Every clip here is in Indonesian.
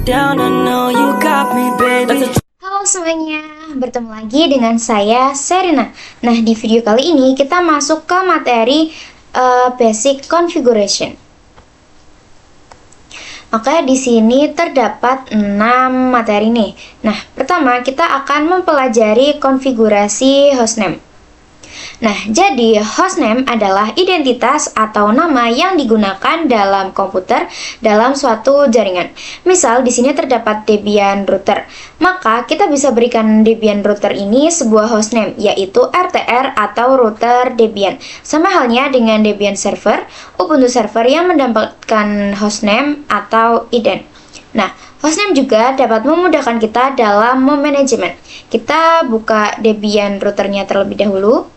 down, I know you got me, baby. Halo semuanya, bertemu lagi dengan saya Serena. Nah, di video kali ini kita masuk ke materi basic configuration. Maka di sini terdapat 6 materi nih. Nah, pertama kita akan mempelajari konfigurasi hostname. Nah, jadi hostname adalah identitas atau nama yang digunakan dalam komputer dalam suatu jaringan. Misal di sini terdapat Debian router. Maka kita bisa berikan Debian router ini sebuah hostname, yaitu RTR atau router Debian. Sama halnya dengan Debian server, Ubuntu server yang mendapatkan hostname atau ident. Nah, hostname juga dapat memudahkan kita dalam memanajemen. Kita buka Debian routernya terlebih dahulu.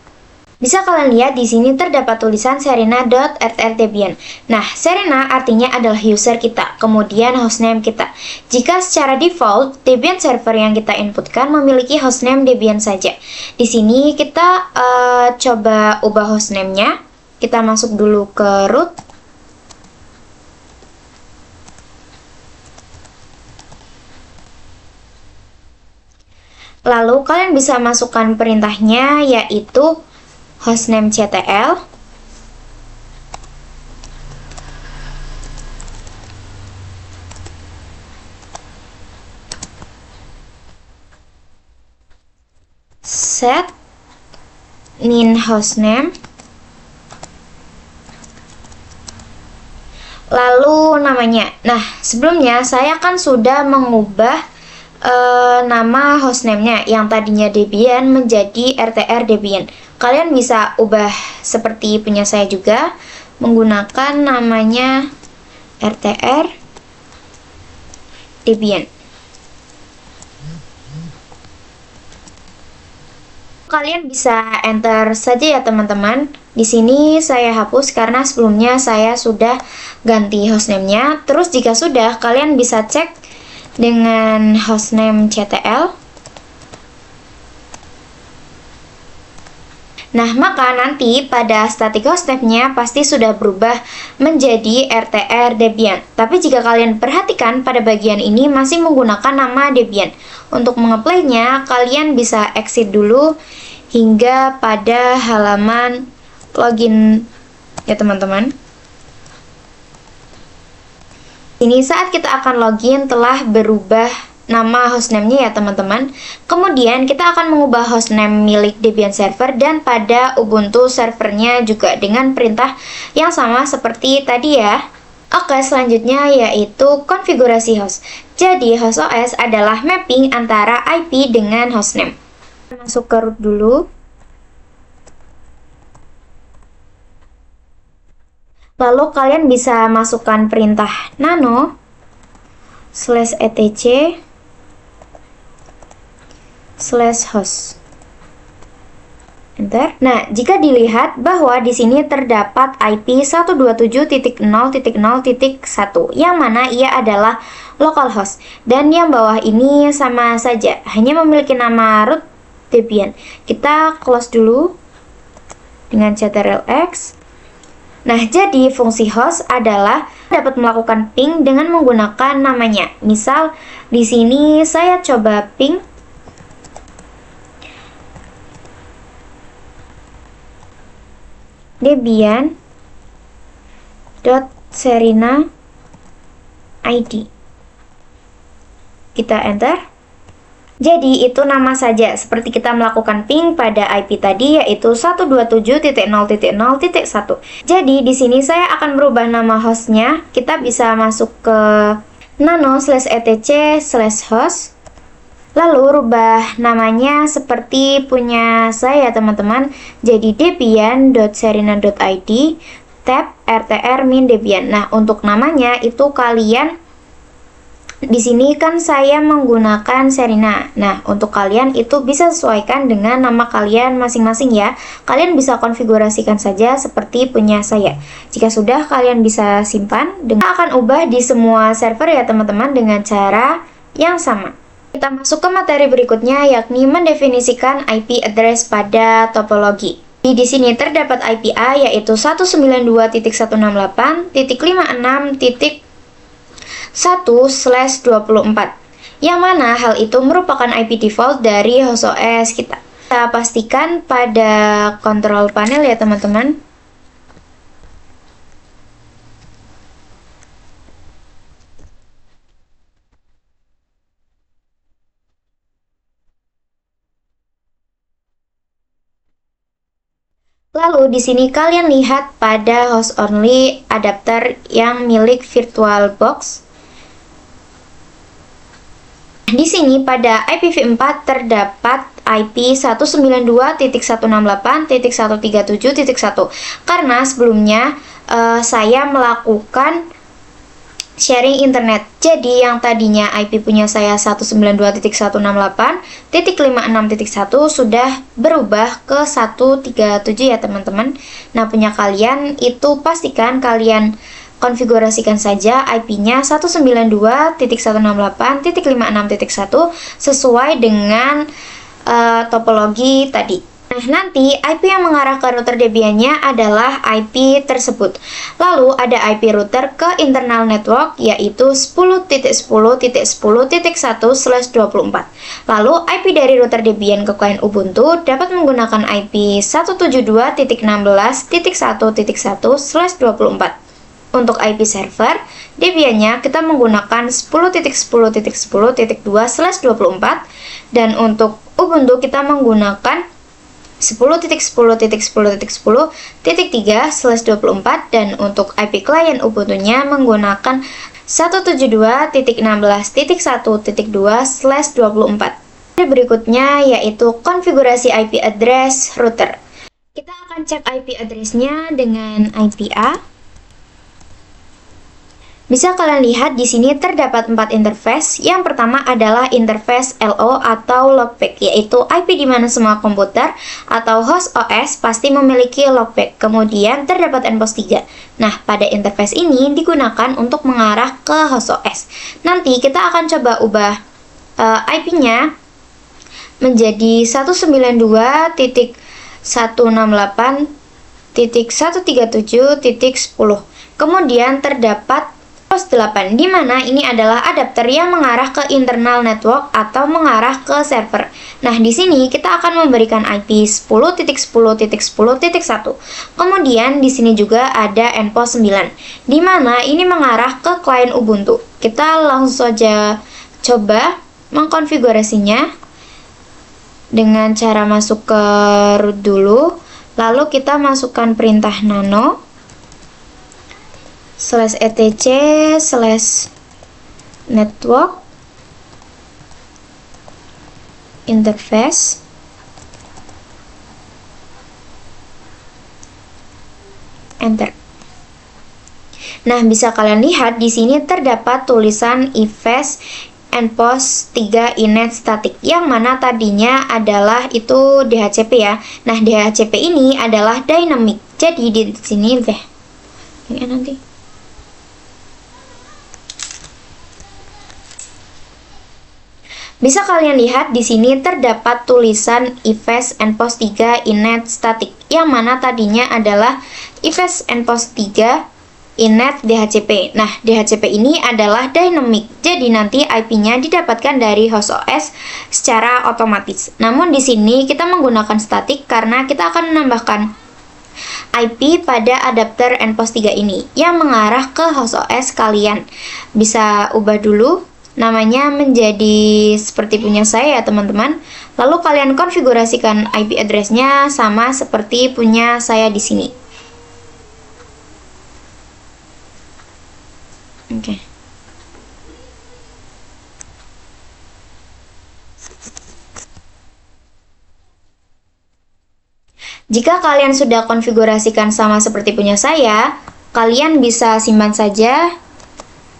Bisa kalian lihat di sini terdapat tulisan serena.rtrdebian. Nah, Serena artinya adalah user kita, kemudian hostname kita. Jika secara default Debian server yang kita inputkan memiliki hostname Debian saja. Di sini kita coba ubah hostname-nya. Kita masuk dulu ke root. Lalu kalian bisa masukkan perintahnya, yaitu hostname ctl set min hostname, lalu namanya. Nah, sebelumnya saya kan sudah mengubah nama hostname-nya yang tadinya Debian menjadi RTR Debian. Kalian bisa ubah seperti punya saya juga, menggunakan namanya RTR Debian. Kalian bisa enter saja ya teman-teman. Di sini saya hapus karena sebelumnya saya sudah ganti hostname-nya. Terus jika sudah, kalian bisa cek dengan hostname ctl. Nah, maka nanti pada static hostname-nya pasti sudah berubah menjadi RTR Debian. Tapi jika kalian perhatikan pada bagian ini masih menggunakan nama Debian. Untuk mengapply-nya, kalian bisa exit dulu hingga pada halaman login ya teman-teman. Ini saat kita akan login telah berubah nama hostname-nya ya teman-teman. Kemudian kita akan mengubah hostname milik Debian server dan pada Ubuntu servernya juga dengan perintah yang sama seperti tadi ya. Oke, selanjutnya yaitu konfigurasi host. Jadi host OS adalah mapping antara IP dengan hostname. Masuk ke root dulu. Lalu kalian bisa masukkan perintah nano /etc/host. Enter. Nah, jika dilihat bahwa di sini terdapat IP 127.0.0.1 yang mana ia adalah localhost dan yang bawah ini sama saja, hanya memiliki nama root Debian. Kita close dulu dengan ctrl-x. Nah, jadi fungsi host adalah dapat melakukan ping dengan menggunakan namanya. Misal di sini saya coba ping debian.serena.id. Kita enter. Jadi itu nama saja seperti kita melakukan ping pada IP tadi, yaitu 127.0.0.1. Jadi di sini saya akan merubah nama hostnya. Kita bisa masuk ke nano/etc/host. Lalu rubah namanya seperti punya saya teman-teman, jadi debian.serena.id tab rtr min debian. Nah, untuk namanya itu kalian di sini kan saya menggunakan Serena. Nah, untuk kalian itu bisa sesuaikan dengan nama kalian masing-masing ya. Kalian bisa konfigurasikan saja seperti punya saya. Jika sudah, kalian bisa simpan. Akan ubah di semua server ya teman-teman dengan cara yang sama. Kita masuk ke materi berikutnya, yakni mendefinisikan IP address pada topologi. Di sini terdapat IP A yaitu 192.168.56. 1/24, yang mana hal itu merupakan IP default dari host OS kita. Kita pastikan pada kontrol panel ya teman-teman. Lalu di sini kalian lihat pada host only adapter yang milik VirtualBox. Di sini pada IPv4 terdapat IP 192.168.137.1 karena sebelumnya saya melakukan sharing internet. Jadi yang tadinya IP punya saya 192.168.56.1 sudah berubah ke 137 ya teman-teman. Nah, punya kalian itu pastikan kalian konfigurasikan saja IP-nya 192.168.56.1 sesuai dengan topologi tadi. Nah, nanti IP yang mengarah ke router Debian-nya adalah IP tersebut. Lalu ada IP router ke internal network yaitu 10.10.10.1/24. Lalu IP dari router Debian ke klien Ubuntu dapat menggunakan IP 172.16.1.1/24. Untuk IP server Debian-nya kita menggunakan 10.10.10.2/24 dan untuk Ubuntu kita menggunakan 10.10.10.10.3/24 dan untuk IP klien Ubuntu-nya menggunakan 172.16.1.2/24. Berikutnya yaitu konfigurasi IP address router. Kita akan cek IP address-nya dengan IP A. Bisa kalian lihat di sini terdapat 4 interface. Yang pertama adalah interface LO atau logback, yaitu IP di mana semua komputer atau host OS pasti memiliki logback. Kemudian terdapat endpost 3. Nah, pada interface ini digunakan untuk mengarah ke host OS. Nanti kita akan coba ubah IP-nya menjadi 192.168.137.10. Kemudian terdapat host 8, di mana ini adalah adapter yang mengarah ke internal network atau mengarah ke server. Nah, di sini kita akan memberikan IP 10.10.10.1. Kemudian di sini juga ada endpost 9, di mana ini mengarah ke klien Ubuntu. Kita langsung saja coba mengkonfigurasinya dengan cara masuk ke root dulu, lalu kita masukkan perintah nano /etc/network interface enter. Nah, bisa kalian lihat di sini terdapat tulisan ifs endpost 3 inet static, yang mana tadinya adalah itu DHCP ya. Nah, DHCP ini adalah dynamic. Jadi di sini ini nanti bisa kalian lihat di sini terdapat tulisan ifs endpost 3 inet static, yang mana tadinya adalah ifs endpost 3 inet DHCP. Nah, DHCP ini adalah dynamic, jadi nanti IP-nya didapatkan dari host OS secara otomatis. Namun di sini kita menggunakan static karena kita akan menambahkan IP pada adapter endpost 3 ini yang mengarah ke host OS kalian. Bisa ubah dulu namanya menjadi seperti punya saya ya teman-teman. Lalu kalian konfigurasikan IP address-nya sama seperti punya saya di sini. Oke. Jika kalian sudah konfigurasikan sama seperti punya saya, kalian bisa simpan saja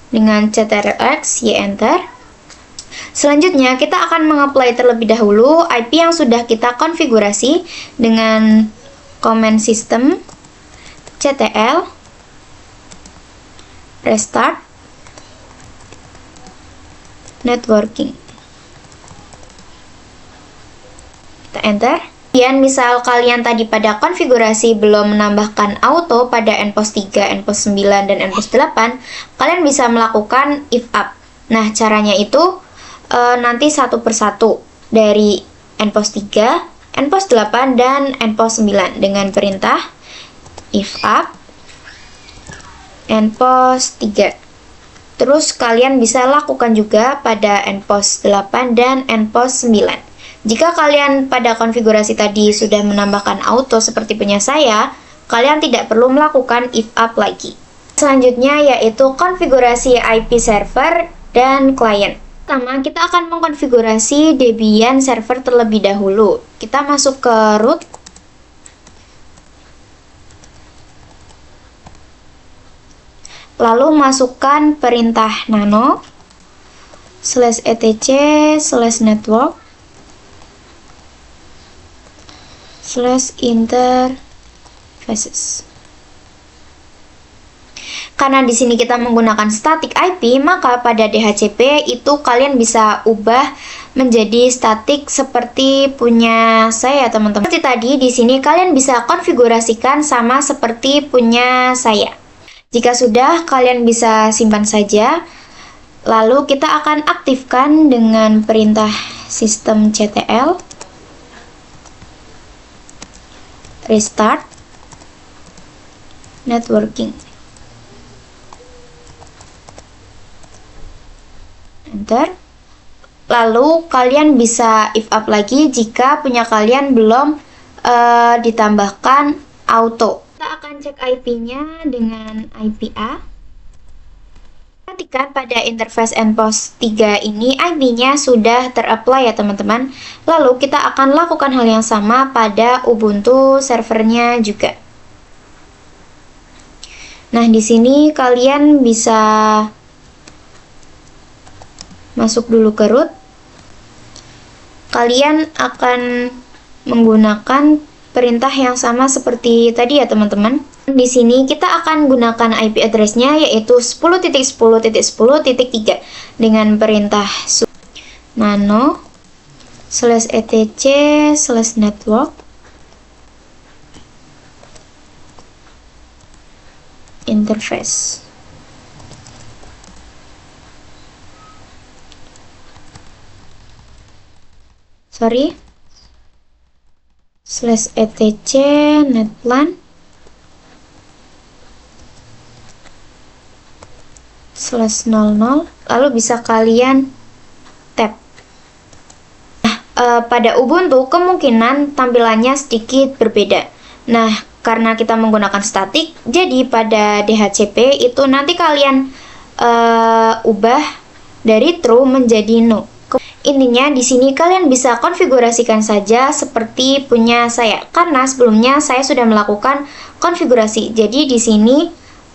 dengan ctrl+x, y enter. Selanjutnya kita akan mengapply terlebih dahulu IP yang sudah kita konfigurasi dengan command system ctl restart networking. Kita enter. Kemudian misal kalian tadi pada konfigurasi belum menambahkan auto pada npos 3, npos 9, dan npos 8, kalian bisa melakukan if up. Nah, caranya itu nanti satu persatu dari npos 3, npos 8, dan npos 9 dengan perintah if up npos 3. Terus kalian bisa lakukan juga pada npos 8 dan npos 9. Jika kalian pada konfigurasi tadi sudah menambahkan auto seperti punya saya, kalian tidak perlu melakukan if up lagi. Selanjutnya yaitu konfigurasi IP server dan klien. Pertama, kita akan mengkonfigurasi Debian server terlebih dahulu. Kita masuk ke root. Lalu masukkan perintah nano /etc/network /interfaces. Karena di sini kita menggunakan static IP, maka pada DHCP itu kalian bisa ubah menjadi static seperti punya saya, teman-teman. Seperti tadi di sini kalian bisa konfigurasikan sama seperti punya saya. Jika sudah, kalian bisa simpan saja. Lalu kita akan aktifkan dengan perintah systemctl restart networking. Enter. Lalu kalian bisa if up lagi jika punya kalian belum ditambahkan auto. Kita akan cek IP-nya dengan IP A. Perhatikan pada interface npos 3 ini IP-nya sudah terapply ya teman-teman. Lalu kita akan lakukan hal yang sama pada Ubuntu servernya juga. Nah, di sini kalian bisa masuk dulu ke root. Kalian akan menggunakan perintah yang sama seperti tadi ya teman-teman. Di sini kita akan gunakan IP address-nya yaitu 10.10.10.3 dengan perintah nano /etc/network interface. /etc/netplan /00, lalu bisa kalian tap. Nah, pada Ubuntu kemungkinan tampilannya sedikit berbeda. Nah, karena kita menggunakan static, jadi pada DHCP itu nanti kalian ubah dari true menjadi no. Intinya di sini kalian bisa konfigurasikan saja seperti punya saya, karena sebelumnya saya sudah melakukan konfigurasi. Jadi di sini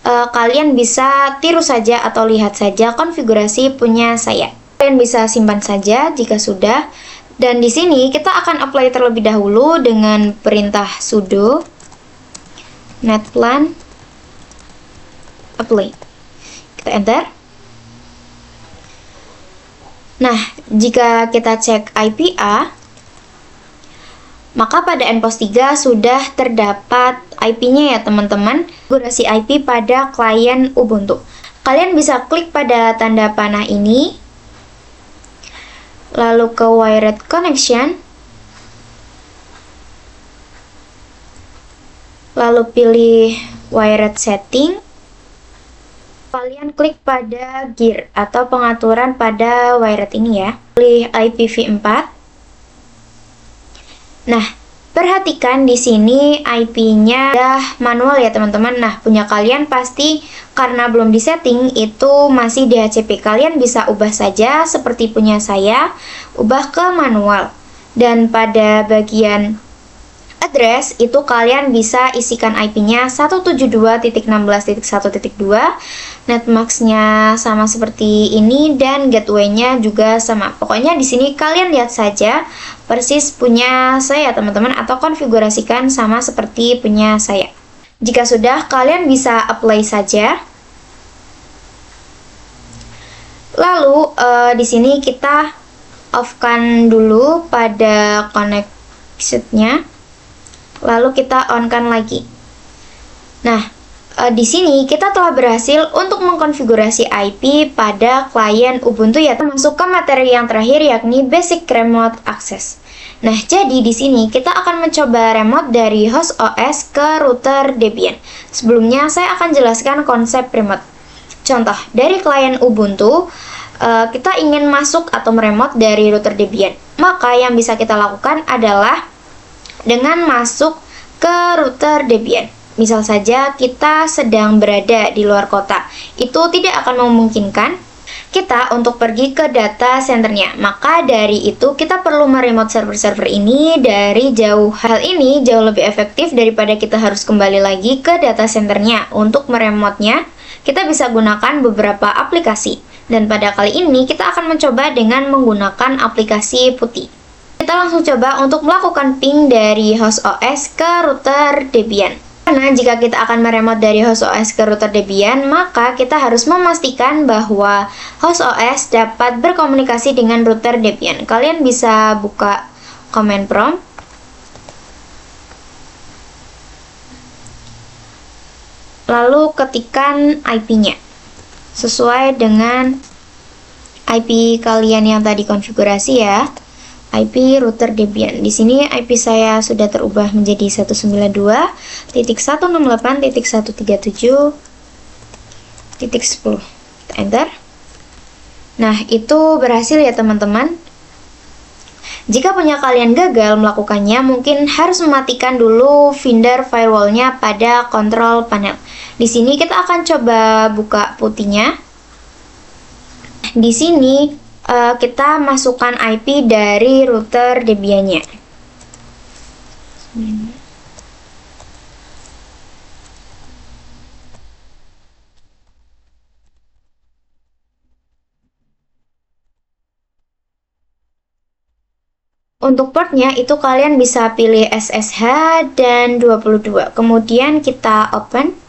kalian bisa tiru saja atau lihat saja konfigurasi punya saya. Kalian bisa simpan saja jika sudah. Dan di sini kita akan apply terlebih dahulu dengan perintah sudo netplan apply. Kita enter. Nah, jika kita cek IP A, maka pada npos 3 sudah terdapat IP-nya ya teman-teman. Konfigurasi IP pada klien Ubuntu. Kalian bisa klik pada tanda panah ini, lalu ke wired connection, lalu pilih wired setting. Kalian klik pada gear atau pengaturan pada wired ini ya. Pilih IPv4. Nah, perhatikan di sini IP-nya sudah manual ya teman-teman. Nah, punya kalian pasti karena belum disetting itu masih DHCP. Kalian bisa ubah saja seperti punya saya, ubah ke manual. Dan pada bagian address itu kalian bisa isikan IP-nya 172.16.1.2, netmask-nya sama seperti ini, dan gateway-nya juga sama. Pokoknya di sini kalian lihat saja persis punya saya teman-teman, atau konfigurasikan sama seperti punya saya. Jika sudah, kalian bisa apply saja. Lalu di sini kita off-kan dulu pada exit-nya, lalu kita on-kan lagi. Nah, di sini kita telah berhasil untuk mengkonfigurasi IP pada klien Ubuntu ya, termasuk ke materi yang terakhir yakni Basic Remote Access. Nah, jadi di sini kita akan mencoba remote dari host OS ke router Debian. Sebelumnya saya akan jelaskan konsep remote. Contoh, dari klien Ubuntu, kita ingin masuk atau meremote dari router Debian. Maka yang bisa kita lakukan adalah dengan masuk ke router Debian. Misal saja kita sedang berada di luar kota. Itu tidak akan memungkinkan kita untuk pergi ke data centernya. Maka dari itu kita perlu meremote server-server ini dari jauh. Hal ini jauh lebih efektif daripada kita harus kembali lagi ke data centernya. Untuk meremotenya, kita bisa gunakan beberapa aplikasi. Dan pada kali ini kita akan mencoba dengan menggunakan aplikasi putih. Kita langsung coba untuk melakukan ping dari host OS ke router Debian. Karena jika kita akan meremote dari host OS ke router Debian, maka kita harus memastikan bahwa host OS dapat berkomunikasi dengan router Debian. Kalian bisa buka command prompt, lalu ketikkan IP-nya sesuai dengan IP kalian yang tadi konfigurasi ya. IP router Debian. Di sini IP saya sudah terubah menjadi 192.168.137.10. Kita enter. Nah, itu berhasil ya teman-teman. Jika punya kalian gagal melakukannya, mungkin harus mematikan dulu vendor firewall-nya pada control panel. Di sini kita akan coba buka putihnya. Di sini kita masukkan IP dari router Debian-nya. Untuk portnya itu kalian bisa pilih SSH dan 22. Kemudian kita open.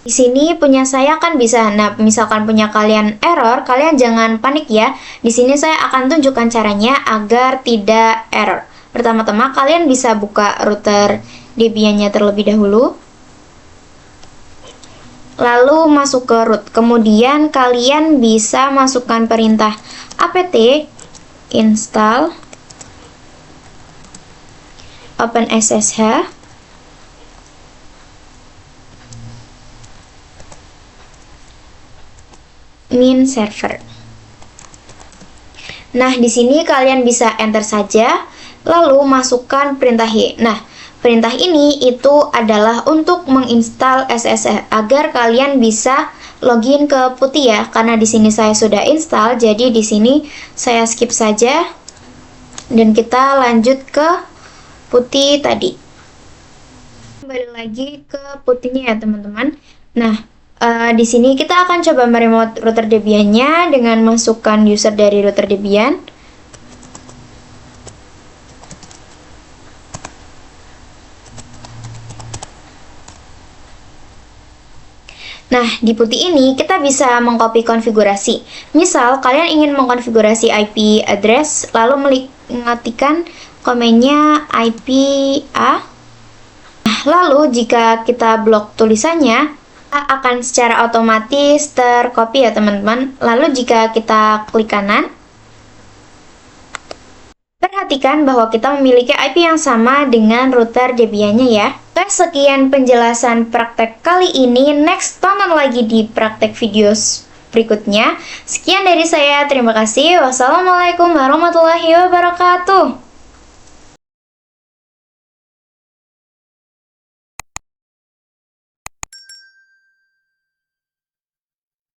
Di sini punya saya kan bisa. Nah, misalkan punya kalian error, kalian jangan panik ya. Di sini saya akan tunjukkan caranya agar tidak error. Pertama-tama kalian bisa buka router Debian-nya terlebih dahulu. Lalu masuk ke root. Kemudian kalian bisa masukkan perintah apt install open SSH min server. Nah, di sini kalian bisa enter saja, lalu masukkan perintah Y. Nah, perintah ini itu adalah untuk menginstal SSH agar kalian bisa login ke putih ya. Karena di sini saya sudah install, jadi di sini saya skip saja dan kita lanjut ke putih tadi. Kembali lagi ke putihnya ya teman-teman. Nah, di sini kita akan coba meremote router Debian-nya dengan masukkan user dari router Debian. Nah, di putih ini kita bisa mengcopy konfigurasi. Misal, kalian ingin mengkonfigurasi IP address, lalu mengetikkan komennya IP A. Nah, lalu jika kita blok tulisannya, akan secara otomatis tercopy ya teman-teman. Lalu jika kita klik kanan, perhatikan bahwa kita memiliki IP yang sama dengan router Debian-nya ya. Oke, sekian penjelasan praktek kali ini. Next, tonton lagi di praktek video berikutnya. Sekian dari saya, terima kasih. Wassalamualaikum warahmatullahi wabarakatuh.